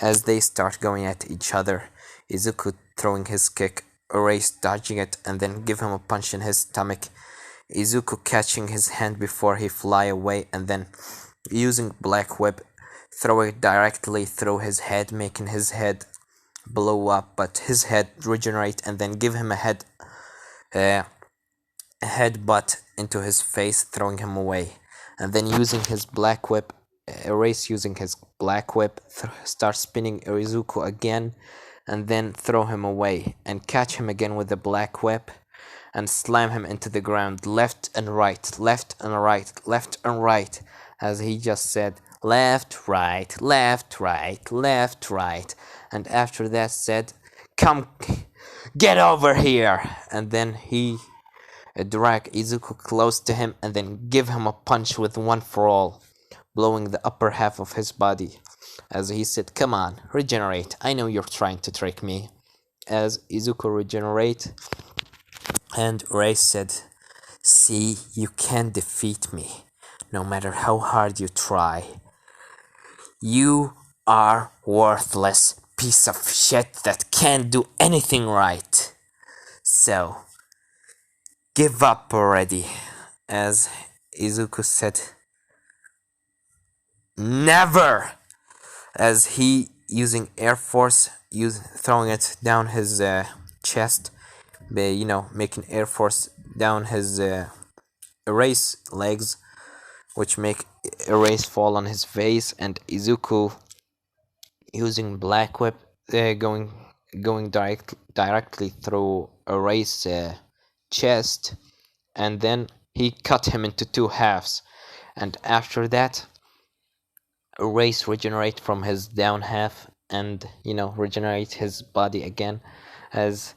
As they start going at each other, Izuku throwing his kick, Ray dodging it, and then give him a punch in his stomach. Izuku catching his hand before he fly away, and then using Black Whip, throw it directly through his head, making his head blow up, but his head regenerate, and then give him a headbutt into his face, throwing him away. And then using his Black Whip, Erase using his Black Whip, start spinning Izuku again, and then throw him away, and catch him again with the Black Whip, and slam him into the ground, left and right, left and right, left and right, as he just said, left, right, left, right, left, right, and after that said, "Come, get over here," and then he drag Izuku close to him and then give him a punch with one for all, blowing the upper half of his body. As he said, "Come on, regenerate, I know you're trying to trick me." As Izuku regenerate, and Ray said, "See, you can't defeat me, no matter how hard you try. You are worthless piece of shit that can't do anything right. So, give up already." As Izuku said, "Never!" As he using Air Force, throwing it down his chest, making Air Force down his Erase legs, which make Erase fall on his face, and Izuku using Black Whip, going directly through Erase chest, and then he cut him into two halves, and after that Erase regenerate from his down half, and regenerate his body again, as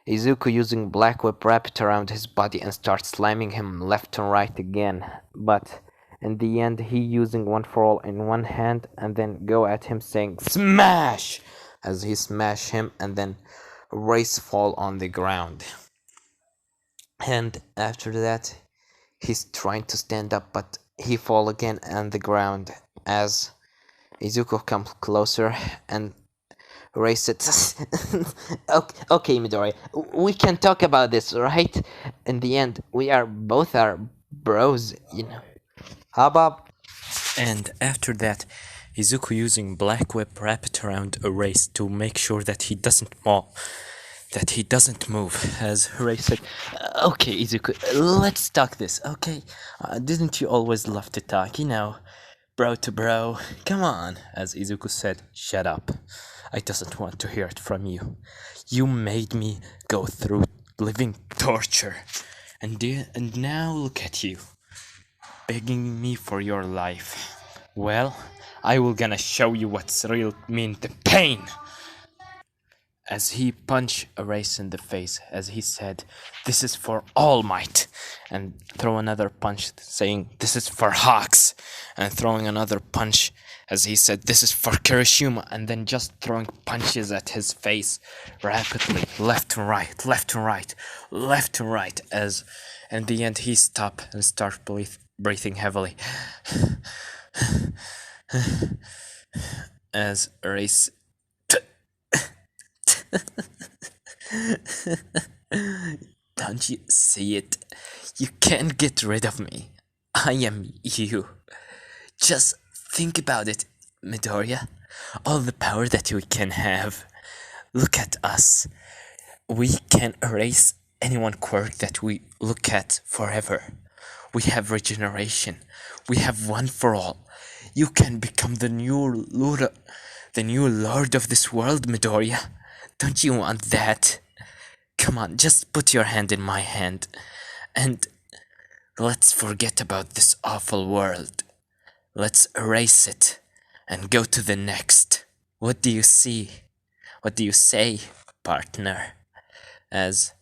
Izuku using Black Whip wrap it around his body and start slamming him left and right again, but in the end he using one for all in one hand, and then go at him saying "Smash!" as he smash him, and then Race fall on the ground. And after that he's trying to stand up, but he fall again on the ground, as Izuku comes closer and Ray said, "Okay, Midori, we can talk about this, right? In the end, we are both our bros, How about?" And after that, Izuku using Black Whip wrap it around Erase to make sure that he doesn't move. As Ray said, "Okay, Izuku, let's talk this, okay? Didn't you always love to talk, bro to bro? Come on." As Izuku said, "Shut up. I doesn't want to hear it from you. You made me go through living torture. And now look at you, begging me for your life. Well, I will gonna show you what's real mean the pain." As he punched Erase in the face, as he said, "This is for All Might," and throw another punch saying, "This is for Hawks," and throwing another punch as he said, "This is for Kirishima," and then just throwing punches at his face rapidly, left and right, left and right, left and right, as in the end he stopped and started breathing heavily. As Erase "Don't you see it? You can't get rid of me. I am you. Just think about it, Midoriya. All the power that we can have. Look at us. We can erase anyone quirk that we look at forever. We have regeneration. We have one for all. You can become the new lord of this world, Midoriya. Don't you want that? Come on, just put your hand in my hand and let's forget about this awful world. Let's erase it and go to the next. What do you see? What do you say, partner? As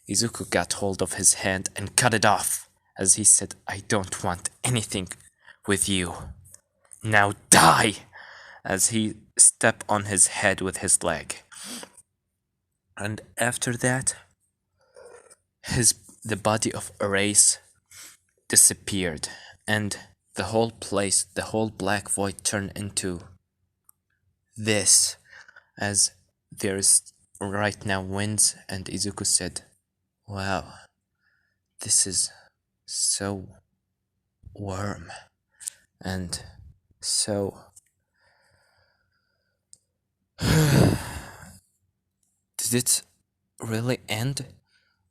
Izuku got hold of his hand and cut it off, as he said, I don't want anything with you. Now die! As he stepped on his head with his leg. And after that, the body of Erase disappeared, and the whole place, the whole black void turned into this, as there's right now winds, and Izuku said, wow, this is so warm, and so... Did it really end?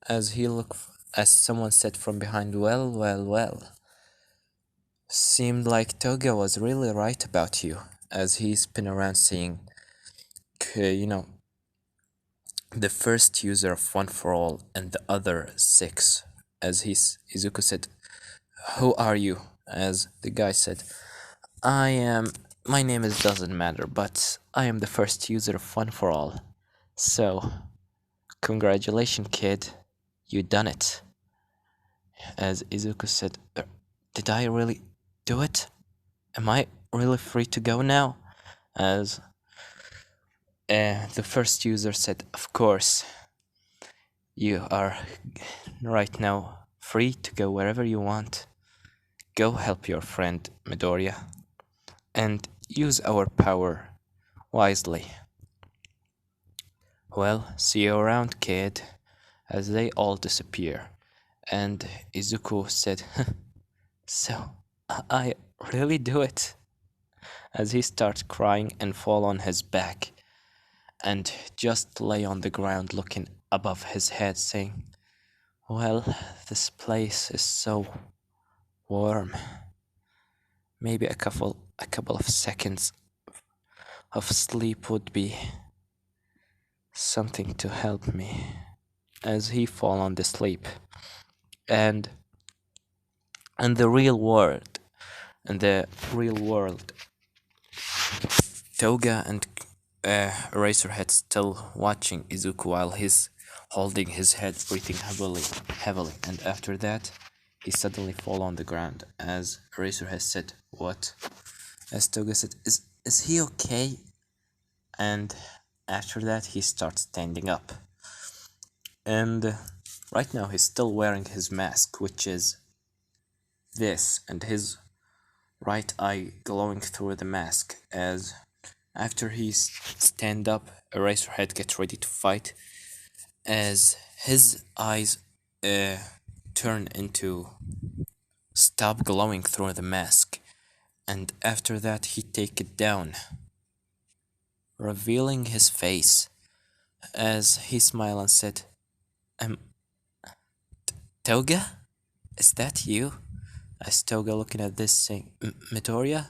As he looked, as someone said from behind, well. Seemed like Toga was really right about you, as he spun around saying, the first user of One for All and the other 6. As Izuku said, who are you? As the guy said, my name doesn't matter, but I am the first user of One for All. So, congratulations, kid. You done it. As Izuku said, did I really do it? Am I really free to go now? As the first user said, of course. You are right now free to go wherever you want. Go help your friend Midoriya and use our power wisely. Well, see you around, kid. As they all disappear. And Izuku said, so, I really do it? As he starts crying and fall on his back and just lay on the ground looking above his head saying, well, this place is so warm. Maybe a couple of seconds of sleep would be something to help me. As he fall on the sleep. And in the real world, Toga and Eraserhead still watching Izuku while he's holding his head, breathing heavily. And after that, he suddenly fall on the ground. As Eraserhead said, "What?" As Toga said, "Is he okay?" And after that, he starts standing up. And right now, he's still wearing his mask, which is this, and his right eye glowing through the mask. As after he stand up, Eraserhead gets ready to fight. As his eyes turn into stop glowing through the mask, and after that he take it down, revealing his face. As he smiled and said, Toga? Is that you?" As Toga looking at this saying, Midoriya?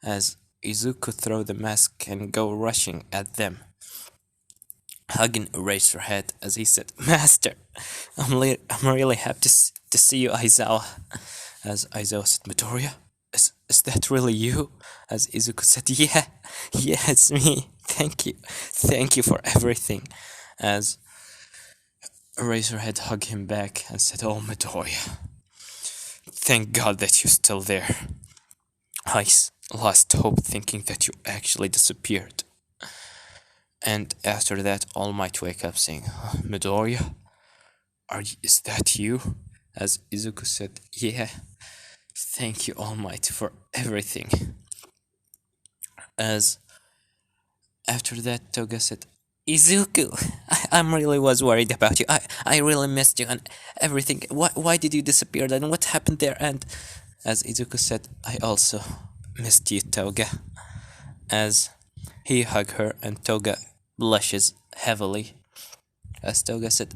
As Izuku throw the mask and go rushing at them, hugging Eraserhead as he said, "Master, I'm really happy to see you, Aizawa." As Aizawa said, "Midoriya, is that really you?" As Izuku said, yeah, it's me. Thank you for everything." As Eraserhead hugged him back and said, "Oh, Midoriya, thank God that you're still there. I lost hope thinking that you actually disappeared." And after that, All Might wake up saying, "Midoriya, is that you?" As Izuku said, "Yeah, thank you, All Might, for everything." As after that, Toga said, "Izuku, I really was worried about you. I really missed you and everything. Why did you disappear then? What happened there?" And as Izuku said, "I also missed you, Toga." As he hugged her and Toga blushes heavily. As Toga said,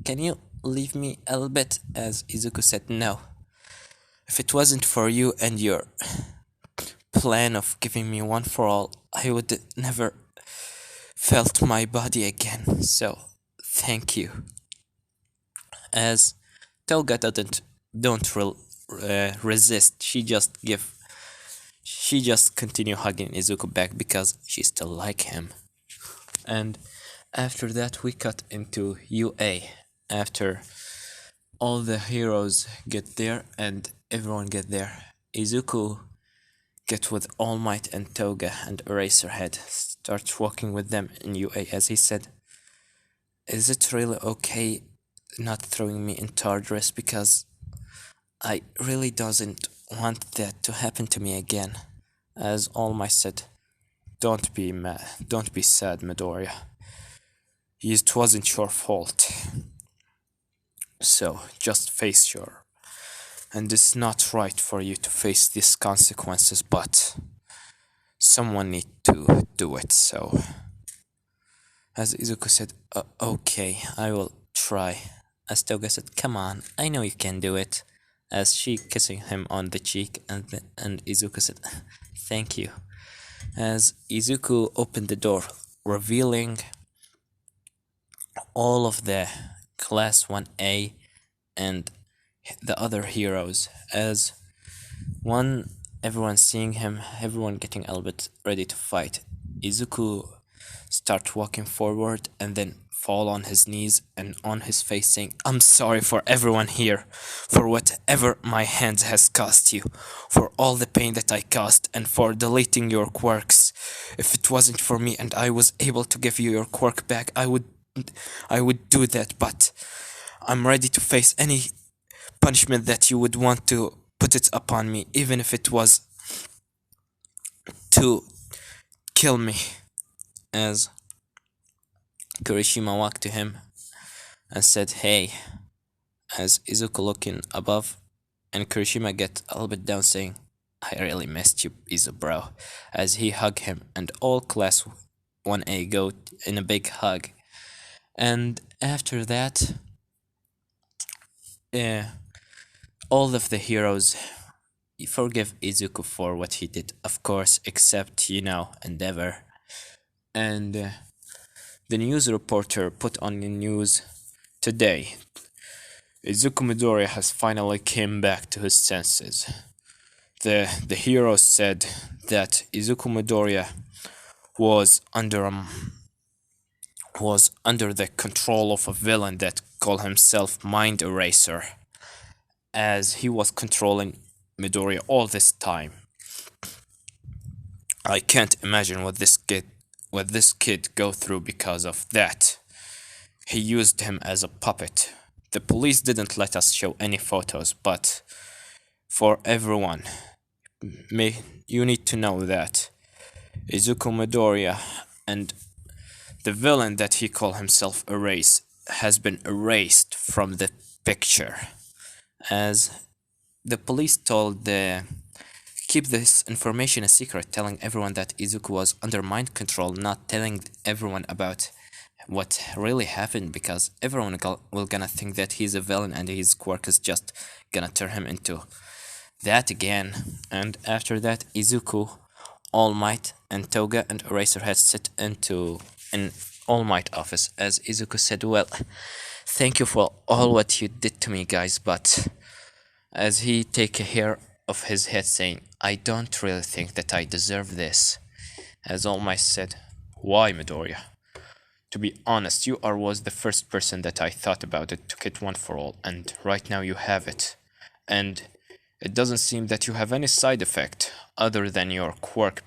"Can you leave me a little bit?" As Izuku said, "No. If it wasn't for you and your plan of giving me One for All, I would never felt my body again, so thank you. As Toga don't resist. She just continue hugging Izuku back because she still like him. And after that we cut into UA. After all the heroes get there and everyone get there, Izuku get with All Might and Toga and Eraserhead, starts walking with them in UA as he said, is it really okay not throwing me in Tardress because I really doesn't want that to happen to me again. As All Might said, don't be mad, don't be sad, Midoriya. It wasn't your fault. So just face your, and it's not right for you to face these consequences, but someone need to do it. So as Izuku said, okay, I will try. As Toga said, come on, I know you can do it. As she kissing him on the cheek, and Izuku said, thank you. As Izuku opened the door, revealing all of the Class 1A and the other heroes. As everyone seeing him, everyone getting a little bit ready to fight. Izuku start walking forward and then fall on his knees and on his face saying, I'm sorry for everyone here, for whatever my hands has cost you, for all the pain that I caused, and for deleting your quirks. If it wasn't for me and I was able to give you your quirk back, I would do that, but I'm ready to face any punishment that you would want to put it upon me, even if it was to kill me. As Kirishima walked to him and said, hey, as Izuku looking above, and Kirishima get a little bit down saying, I really missed you, Izu bro, as he hugged him, and all Class 1A go in a big hug. And after that, all of the heroes forgive Izuku for what he did, of course, except, Endeavor. And the news reporter put on the news today, Izuku Midoriya has finally came back to his senses. The hero said that Izuku Midoriya was under the control of a villain that called himself Mind Eraser, as he was controlling Midoriya all this time. I can't imagine what this kid go through because of that. He used him as a puppet. The police didn't let us show any photos, but for everyone, you need to know that Izuku Midoriya and the villain that he called himself Erase has been erased from the picture. As the police told keep this information a secret, telling everyone that Izuku was under mind control, not telling everyone about what really happened, because everyone will gonna think that he's a villain and his quirk is just gonna turn him into that again. And after that, Izuku, All Might, and Toga and Eraserhead sit into an All Might office, as Izuku said, well, thank you for all what you did to me, guys, but as he take a hair of his head saying, I don't really think that I deserve this. As All Might said, why, Midoriya? To be honest, you was the first person that I thought about it to get one for all, and right now you have it. And it doesn't seem that you have any side effect other than your quirk,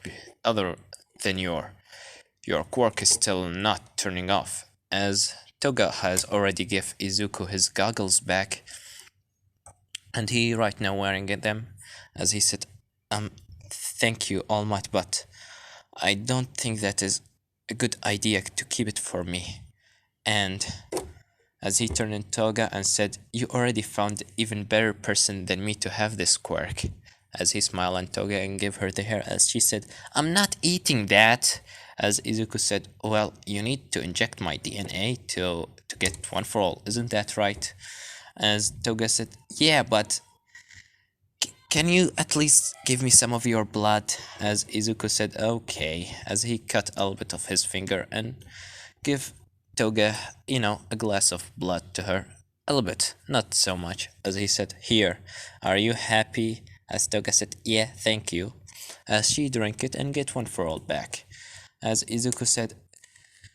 your quirk is still not turning off, as Toga has already give Izuku his goggles back, and he right now wearing them, as he said, thank you, All Might, but I don't think that is a good idea to keep it for me. And as he turned in Toga and said, you already found even better person than me to have this quirk. As he smiled on Toga and gave her the hair, as she said, I'm not eating that. As Izuku said, well, you need to inject my DNA to get one for all, isn't that right? As Toga said, yeah, but Can you at least give me some of your blood? As Izuku said, okay, as he cut a little bit of his finger and give Toga, a glass of blood to her. A little bit, not so much. As he said, here, are you happy? As Toga said, yeah, thank you. As she drank it and get one for all back. As Izuku said,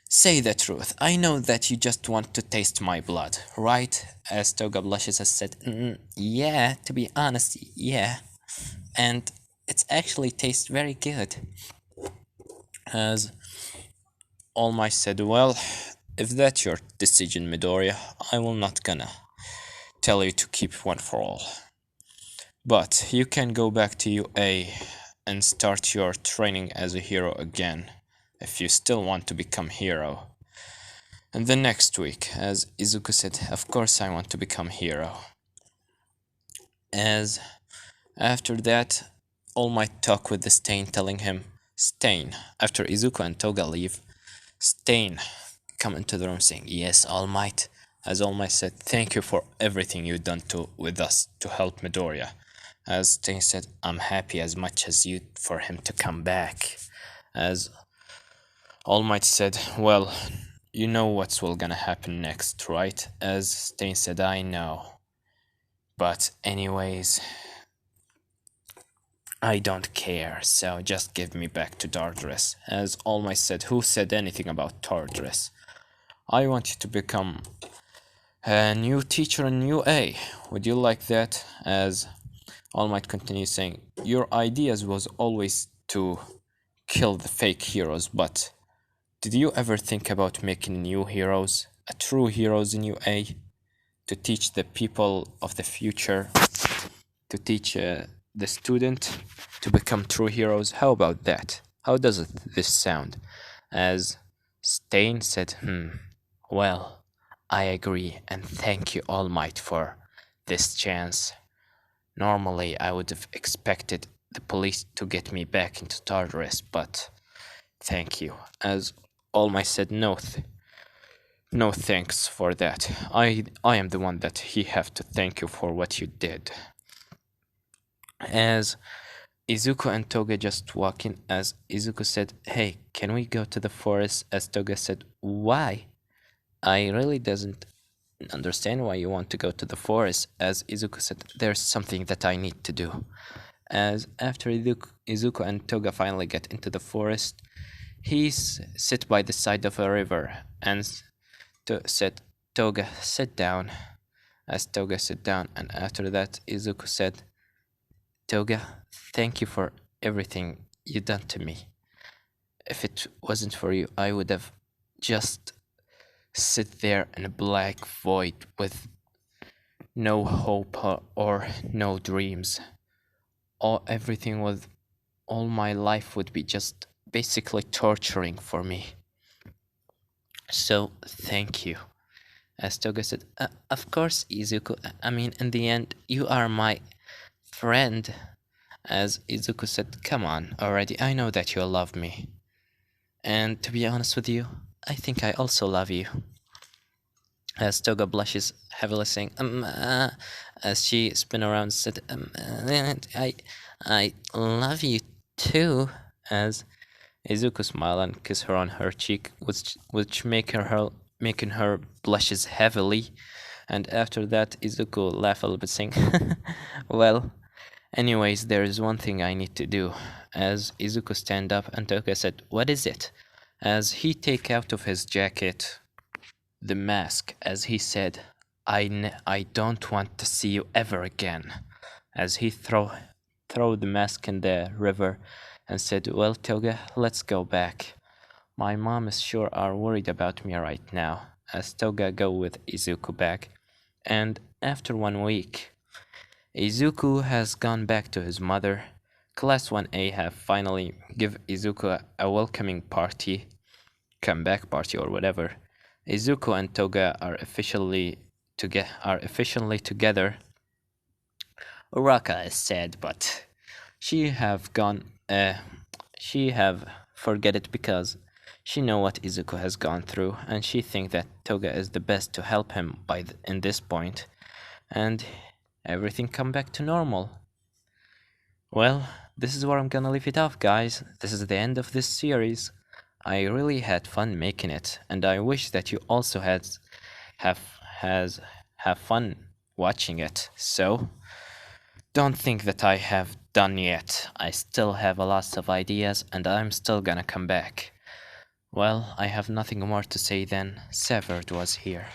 say the truth. I know that you just want to taste my blood, right? As Toga blushes and said, yeah, to be honest, yeah. And it actually tastes very good. As All Might said, well, if that's your decision, Midoriya, I will not gonna tell you to keep one for all. But you can go back to UA and start your training as a hero again, if you still want to become hero. And the next week, as Izuku said, of course I want to become hero. As after that, All Might talk with the Stain, telling him, Stain, after Izuku and Toga leave, Stain come into the room saying, yes, All Might. As All Might said, thank you for everything you've done with us to help Midoriya. As Stain said, I'm happy as much as you for him to come back. As All Might said, well, you know what's gonna happen next, right? As Stain said, I know. But anyways, I don't care, so just give me back to Dardress. As All Might said, who said anything about Dardress? I want you to become a new teacher in New A. Would you like that? As All Might continues saying, your ideas was always to kill the fake heroes, but did you ever think about making new heroes? A true heroes in UA? To teach the people of the future? To teach the student to become true heroes? How about that? How does this sound? As Stain said, well, I agree and thank you All Might for this chance. Normally I would have expected the police to get me back into Tartarus, but thank you. As All Might said, no thanks for that. I am the one that he have to thank you for what you did. As Izuku and Toga just walk in, as Izuku said, hey, can we go to the forest? As Toga said, why? I really doesn't understand why you want to go to the forest. As Izuku said, there's something that I need to do. As after Izuku and Toga finally get into the forest, he sit by the side of a river and said, Toga, sit down. As Toga sat down, and after that Izuku said, Toga, thank you for everything you done to me. If it wasn't for you, I would have just sit there in a black void with no hope or no dreams. Everything with all my life would be just basically torturing for me. So thank you. As Toga said, of course, Izuku. I mean, in the end, you are my friend. As Izuku said, come on, already, I know that you love me. And to be honest with you, I think I also love you. As Toga blushes heavily, saying, as she spin around, said, I love you too. As Izuku smiled and kissed her on her cheek, which making her blushes heavily. And after that, Izuku laughed a little bit, saying, well, anyways, there is one thing I need to do. As Izuku stand up, and Toga said, what is it? As he take out of his jacket the mask, as he said, I don't want to see you ever again. As he throw the mask in the river and said, well, Toga, let's go back. My mom is sure are worried about me right now. As Toga go with Izuku back, and after 1 week, Izuku has gone back to his mother. Class 1A have finally give Izuku a welcoming party, comeback party or whatever. Izuku and Toga are officially together. Uraka is sad, but she have forget it because she know what Izuku has gone through, and she think that Toga is the best to help him in this point, and everything come back to normal. Well, this is where I'm gonna leave it off, guys. This is the end of this series. I really had fun making it, and I wish that you also have has have fun watching it. So don't think that I have done yet. I still have a lot of ideas, and I'm still gonna come back. Well, I have nothing more to say than Severed was here.